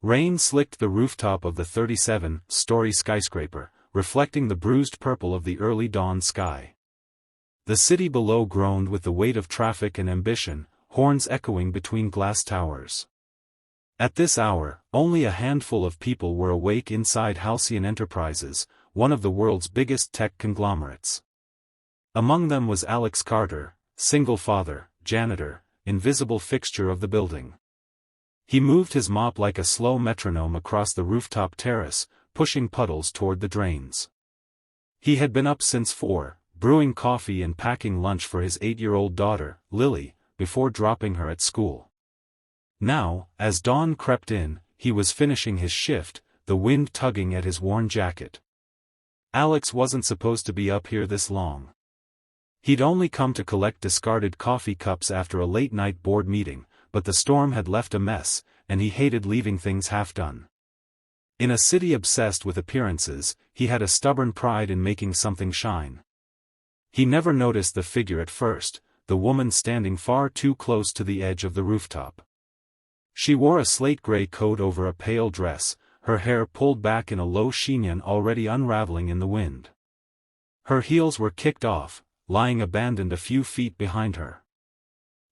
Rain slicked the rooftop of the 37-story skyscraper, reflecting the bruised purple of the early dawn sky. The city below groaned with the weight of traffic and ambition, horns echoing between glass towers. At this hour, only a handful of people were awake inside Halcyon Enterprises, one of the world's biggest tech conglomerates. Among them was Alex Carter, single father, janitor, invisible fixture of the building. He moved his mop like a slow metronome across the rooftop terrace, pushing puddles toward the drains. He had been up since 4, brewing coffee and packing lunch for his 8-year-old daughter, Lily, before dropping her at school. Now, as dawn crept in, he was finishing his shift, the wind tugging at his worn jacket. Alex wasn't supposed to be up here this long. He'd only come to collect discarded coffee cups after a late-night board meeting, but the storm had left a mess, and he hated leaving things half-done. In a city obsessed with appearances, he had a stubborn pride in making something shine. He never noticed the figure at first, the woman standing far too close to the edge of the rooftop. She wore a slate-gray coat over a pale dress, her hair pulled back in a low chignon already unraveling in the wind. Her heels were kicked off, lying abandoned a few feet behind her.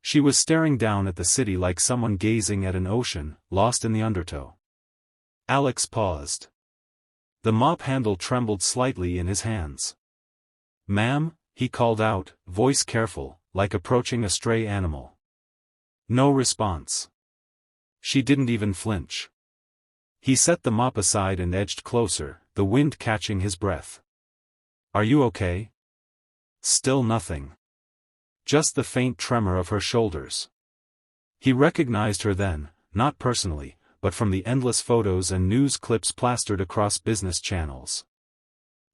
She was staring down at the city like someone gazing at an ocean, lost in the undertow. Alex paused. The mop handle trembled slightly in his hands. "Ma'am," he called out, voice careful, like approaching a stray animal. No response. She didn't even flinch. He set the mop aside and edged closer, the wind catching his breath. "Are you okay?" Still nothing. Just the faint tremor of her shoulders. He recognized her then, not personally, but from the endless photos and news clips plastered across business channels.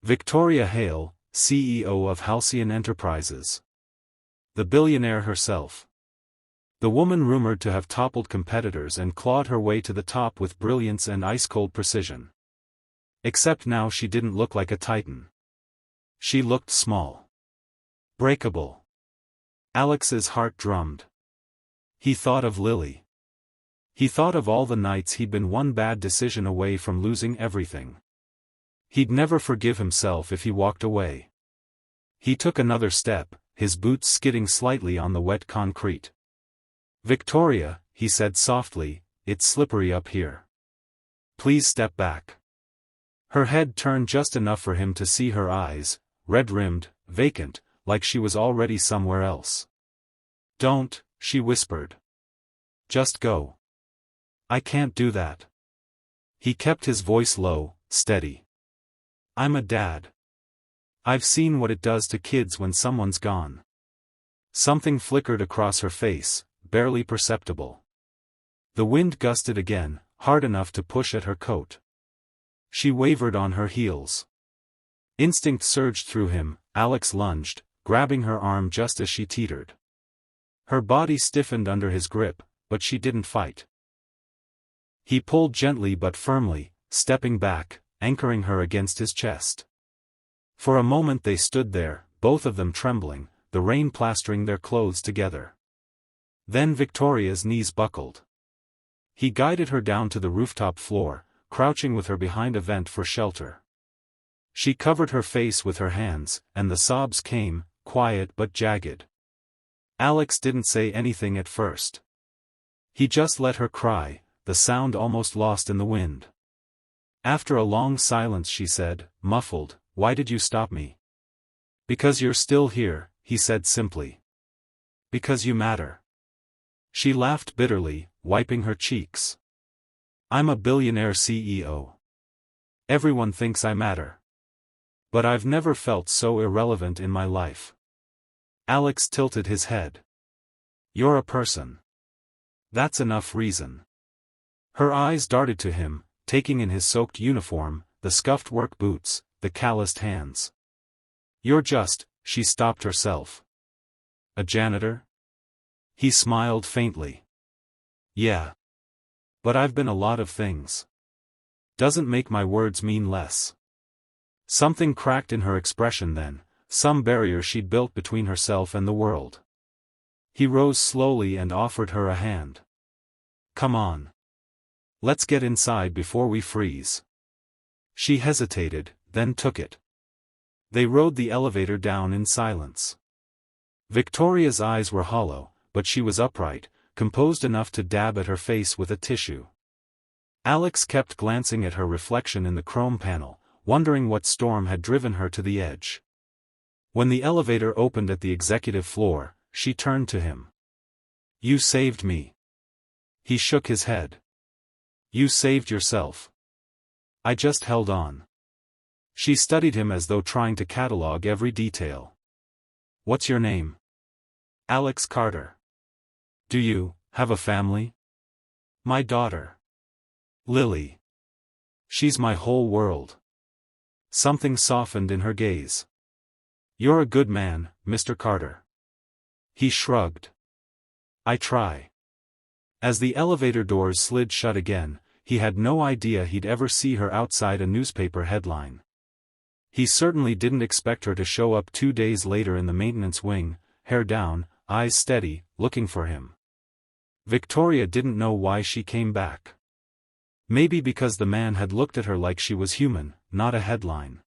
Victoria Hale, CEO of Halcyon Enterprises. The billionaire herself. The woman rumored to have toppled competitors and clawed her way to the top with brilliance and ice-cold precision. Except now she didn't look like a titan. She looked small. Breakable. Alex's heart drummed. He thought of Lily. He thought of all the nights he'd been one bad decision away from losing everything. He'd never forgive himself if he walked away. He took another step, his boots skidding slightly on the wet concrete. "Victoria," he said softly, "it's slippery up here. Please step back." Her head turned just enough for him to see her eyes, red-rimmed, vacant, like she was already somewhere else. "Don't," she whispered. "Just go." "I can't do that." He kept his voice low, steady. "I'm a dad. I've seen what it does to kids when someone's gone." Something flickered across her face, barely perceptible. The wind gusted again, hard enough to push at her coat. She wavered on her heels. Instinct surged through him. Alex lunged, grabbing her arm just as she teetered. Her body stiffened under his grip, but she didn't fight. He pulled gently but firmly, stepping back, anchoring her against his chest. For a moment they stood there, both of them trembling, the rain plastering their clothes together. Then Victoria's knees buckled. He guided her down to the rooftop floor, crouching with her behind a vent for shelter. She covered her face with her hands, and the sobs came, quiet but jagged. Alex didn't say anything at first. He just let her cry, the sound almost lost in the wind. After a long silence she said, muffled, "Why did you stop me?" "Because you're still here," he said simply. "Because you matter." She laughed bitterly, wiping her cheeks. "I'm a billionaire CEO. Everyone thinks I matter. But I've never felt so irrelevant in my life." Alex tilted his head. "You're a person. That's enough reason." Her eyes darted to him, taking in his soaked uniform, the scuffed work boots, the calloused hands. "You're just," she stopped herself. "A janitor?" He smiled faintly. "Yeah. But I've been a lot of things. Doesn't make my words mean less." Something cracked in her expression then, some barrier she'd built between herself and the world. He rose slowly and offered her a hand. "Come on. Let's get inside before we freeze. She hesitated, then took it. They rode the elevator down in silence. Victoria's eyes were hollow, but she was upright, composed enough to dab at her face with a tissue. Alex kept glancing at her reflection in the chrome panel, wondering what storm had driven her to the edge. When the elevator opened at the executive floor, she turned to him. "You saved me." He shook his head. "You saved yourself. I just held on." She studied him as though trying to catalog every detail. "What's your name?" "Alex Carter." "Do you have a family?" "My daughter. Lily. She's my whole world." Something softened in her gaze. "You're a good man, Mr. Carter." He shrugged. "I try." As the elevator doors slid shut again, he had no idea he'd ever see her outside a newspaper headline. He certainly didn't expect her to show up 2 days later in the maintenance wing, hair down, eyes steady, looking for him. Victoria didn't know why she came back. Maybe because the man had looked at her like she was human, not a headline.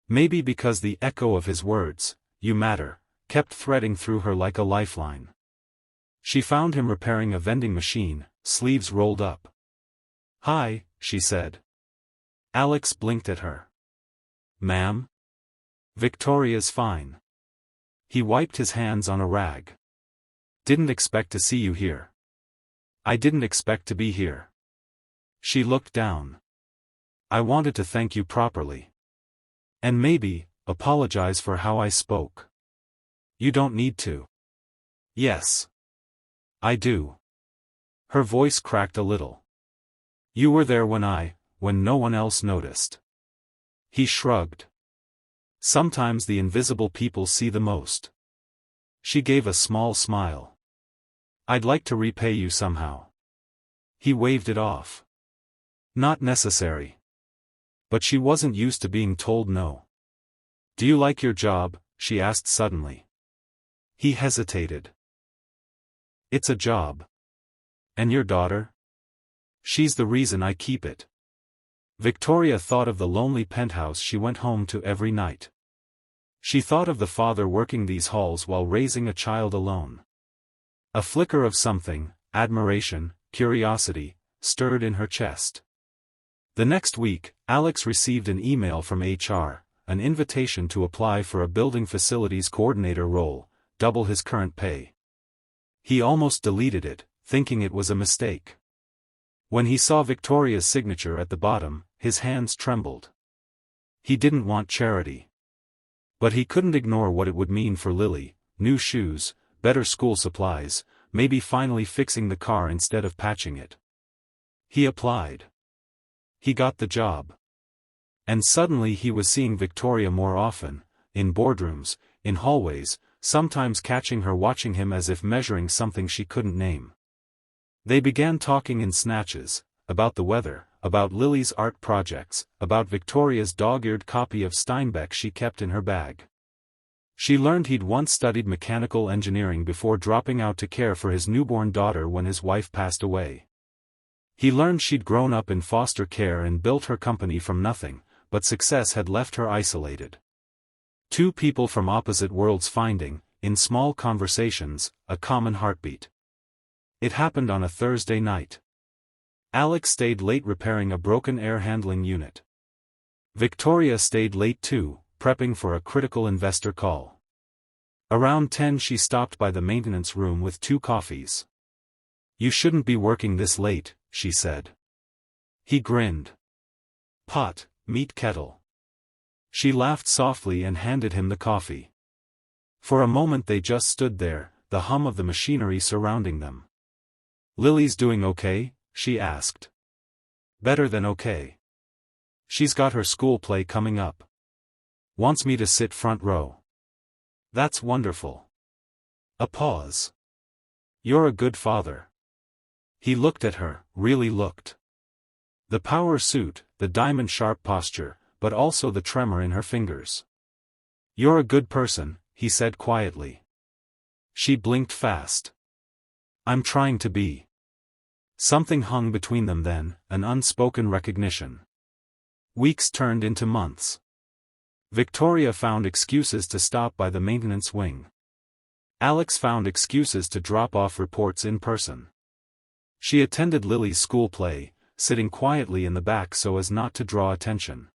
Maybe because the echo of his words, "You matter," kept threading through her like a lifeline. She found him repairing a vending machine, sleeves rolled up. "Hi," she said. Alex blinked at her. "Ma'am?" "Victoria's fine." He wiped his hands on a rag. "Didn't expect to see you here." "I didn't expect to be here." She looked down. "I wanted to thank you properly. And maybe, apologize for how I spoke." "You don't need to." "Yes. I do." Her voice cracked a little. "You were there when no one else noticed." He shrugged. "Sometimes the invisible people see the most." She gave a small smile. "I'd like to repay you somehow." He waved it off. "Not necessary." But she wasn't used to being told no. "Do you like your job?" she asked suddenly. He hesitated. "It's a job." "And your daughter?" "She's the reason I keep it." Victoria thought of the lonely penthouse she went home to every night. She thought of the father working these halls while raising a child alone. A flicker of something, admiration, curiosity, stirred in her chest. The next week, Alex received an email from HR, an invitation to apply for a building facilities coordinator role, double his current pay. He almost deleted it, thinking it was a mistake. When he saw Victoria's signature at the bottom, his hands trembled. He didn't want charity. But he couldn't ignore what it would mean for Lily: new shoes, better school supplies, maybe finally fixing the car instead of patching it. He applied. He got the job. And suddenly he was seeing Victoria more often, in boardrooms, in hallways, sometimes catching her watching him as if measuring something she couldn't name. They began talking in snatches, about the weather, about Lily's art projects, about Victoria's dog-eared copy of Steinbeck she kept in her bag. She learned he'd once studied mechanical engineering before dropping out to care for his newborn daughter when his wife passed away. He learned she'd grown up in foster care and built her company from nothing, but success had left her isolated. Two people from opposite worlds finding, in small conversations, a common heartbeat. It happened on a Thursday night. Alex stayed late repairing a broken air handling unit. Victoria stayed late too, prepping for a critical investor call. Around 10 she stopped by the maintenance room with 2 coffees. "You shouldn't be working this late," she said. He grinned. "Pot, meet kettle." She laughed softly and handed him the coffee. For a moment they just stood there, the hum of the machinery surrounding them. "Lily's doing okay?" she asked. "Better than okay. She's got her school play coming up. Wants me to sit front row." "That's wonderful." A pause. "You're a good father." He looked at her, really looked. The power suit, the diamond-sharp posture, but also the tremor in her fingers. "You're a good person," he said quietly. She blinked fast. "I'm trying to be." Something hung between them then, an unspoken recognition. Weeks turned into months. Victoria found excuses to stop by the maintenance wing. Alex found excuses to drop off reports in person. She attended Lily's school play, sitting quietly in the back so as not to draw attention.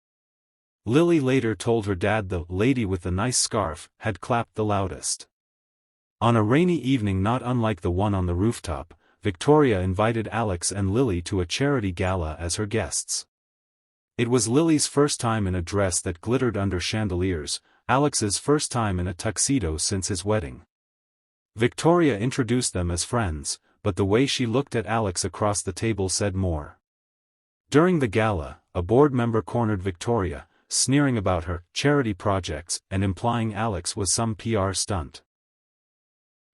Lily later told her dad the lady with the nice scarf had clapped the loudest. On a rainy evening not unlike the one on the rooftop, Victoria invited Alex and Lily to a charity gala as her guests. It was Lily's first time in a dress that glittered under chandeliers, Alex's first time in a tuxedo since his wedding. Victoria introduced them as friends, but the way she looked at Alex across the table said more. During the gala, a board member cornered Victoria, sneering about her charity projects and implying Alex was some PR stunt.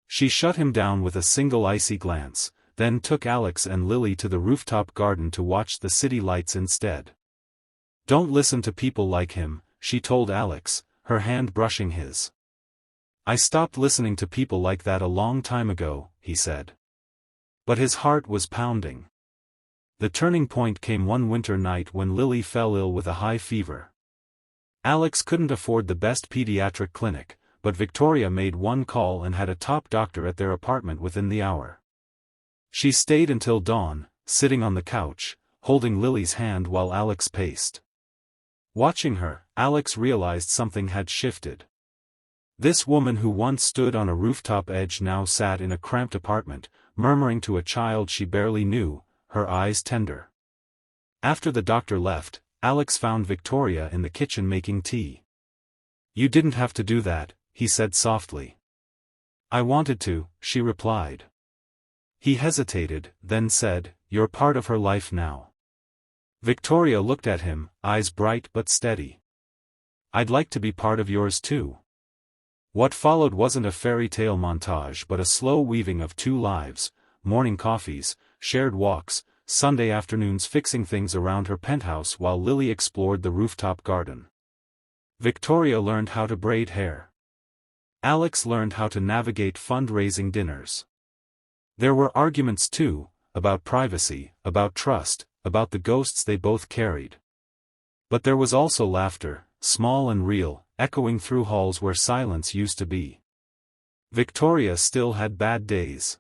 She shut him down with a single icy glance, then took Alex and Lily to the rooftop garden to watch the city lights instead. "Don't listen to people like him," she told Alex, her hand brushing his. "I stopped listening to people like that a long time ago," he said. But his heart was pounding. The turning point came one winter night when Lily fell ill with a high fever. Alex couldn't afford the best pediatric clinic, but Victoria made one call and had a top doctor at their apartment within the hour. She stayed until dawn, sitting on the couch, holding Lily's hand while Alex paced. Watching her, Alex realized something had shifted. This woman who once stood on a rooftop edge now sat in a cramped apartment, murmuring to a child she barely knew, her eyes tender. After the doctor left, Alex found Victoria in the kitchen making tea. "You didn't have to do that," he said softly. "I wanted to," she replied. He hesitated, then said, "You're part of her life now." Victoria looked at him, eyes bright but steady. "I'd like to be part of yours too." What followed wasn't a fairy tale montage but a slow weaving of two lives: morning coffees, shared walks, Sunday afternoons fixing things around her penthouse while Lily explored the rooftop garden. Victoria learned how to braid hair. Alex learned how to navigate fundraising dinners. There were arguments too, about privacy, about trust, about the ghosts they both carried. But there was also laughter, small and real, echoing through halls where silence used to be. Victoria still had bad days.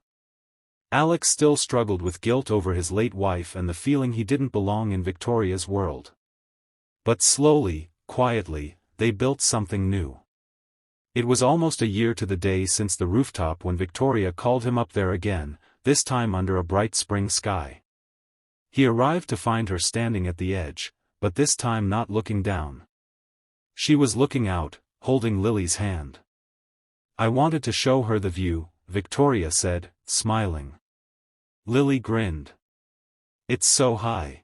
Alex still struggled with guilt over his late wife and the feeling he didn't belong in Victoria's world. But slowly, quietly, they built something new. It was almost a year to the day since the rooftop when Victoria called him up there again, this time under a bright spring sky. He arrived to find her standing at the edge, but this time not looking down. She was looking out, holding Lily's hand. "I wanted to show her the view," Victoria said, smiling. Lily grinned. "It's so high."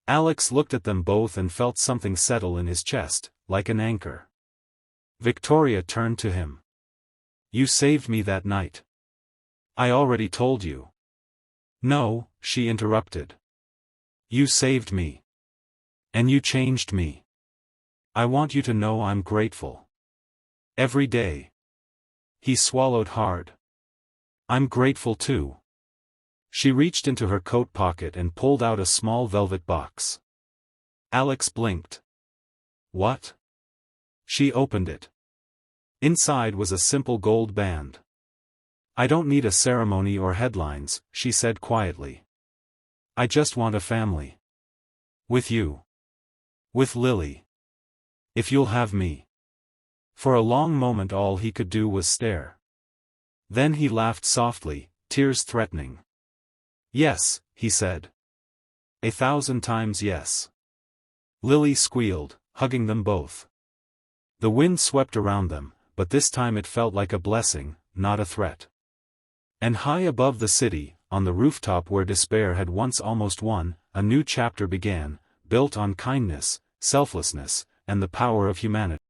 Alex looked at them both and felt something settle in his chest, like an anchor. Victoria turned to him. "You saved me that night." "I already told you." "No," she interrupted. "You saved me. And you changed me. I want you to know I'm grateful. Every day." He swallowed hard. "I'm grateful too." She reached into her coat pocket and pulled out a small velvet box. Alex blinked. "What?" She opened it. Inside was a simple gold band. "I don't need a ceremony or headlines," she said quietly. "I just want a family. With you. With Lily. If you'll have me." For a long moment all he could do was stare. Then he laughed softly, tears threatening. "Yes," he said. 1,000 times yes." Lily squealed, hugging them both. The wind swept around them, but this time it felt like a blessing, not a threat. And high above the city, on the rooftop where despair had once almost won, a new chapter began, built on kindness, selflessness, and the power of humanity.